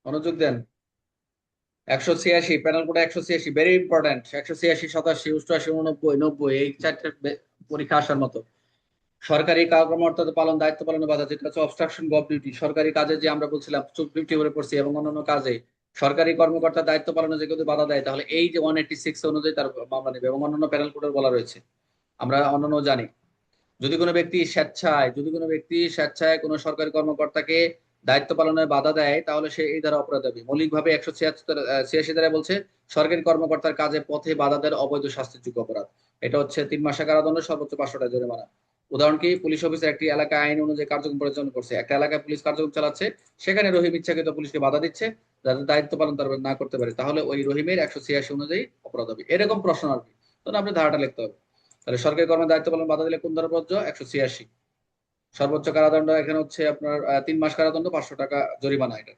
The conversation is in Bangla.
মনোযোগ দেন। 186 প্যানেল কোড 186 ভেরি ইম্পর্টেন্ট। 186, 87, 88, 89, 90 এই চারটে পরীক্ষা আসার মতো। সরকারি কর্মকর্তাদের পালন দায়িত্ব পালনের বাধা, যেটা হচ্ছে অবস্ট্রাকশন অফ ডিউটি। সরকারি কাজে যে আমরা বলছিলাম চুপ ডিউটি করে পড়ছি এবং অন্যান্য কাজে সরকারি কর্মকর্তা দায়িত্ব পালনে যে কেউ বাধা দেয়, তাহলে এই যে 186 অনুযায়ী তার মামলা নেবে এবং অন্যান্য প্যানেল কোডের বলা রয়েছে, আমরা অন্যান্য জানি। যদি কোনো ব্যক্তি স্বেচ্ছায় কোনো সরকারি কর্মকর্তাকে দায়িত্ব পালনে বাধা দেয়, তাহলে সে এই ধারা অপরাধ হবে। মৌলিকভাবে 186 ধারায় বলছে সরকারি কর্মকর্তার কাজে পথে বাধা দেওয়ার অবৈধ শাস্তিযোগ্য অপরাধ। এটা হচ্ছে 3 মাসের কারাদণ্ড, সর্বোচ্চ 500 টাকা জরিমানা। উদাহরণ কি, পুলিশ অফিসার একটি এলাকায় আইন অনুযায়ী কার্যক্রম পরিচালনা করছে, একটা এলাকায় পুলিশ কার্যক্রম চালাচ্ছে, সেখানে রহিম ইচ্ছাকৃত পুলিশকে বাধা দিচ্ছে যাতে দায়িত্ব পালন তার না করতে পারে, তাহলে ওই রহিমের 186 অনুযায়ী অপরাধ হবে। এরকম প্রশ্ন আসবে, তখন আপনি ধারাটা লিখতে হবে। তাহলে সরকারি কর্মের দায়িত্ব পালন বাধা দিলে কোন ধারা প্রযোজ্য? 186। সর্বোচ্চ কারাদণ্ড এখানে হচ্ছে আপনার 3 মাস কারাদণ্ড, 500 টাকা জরিমানা এটা।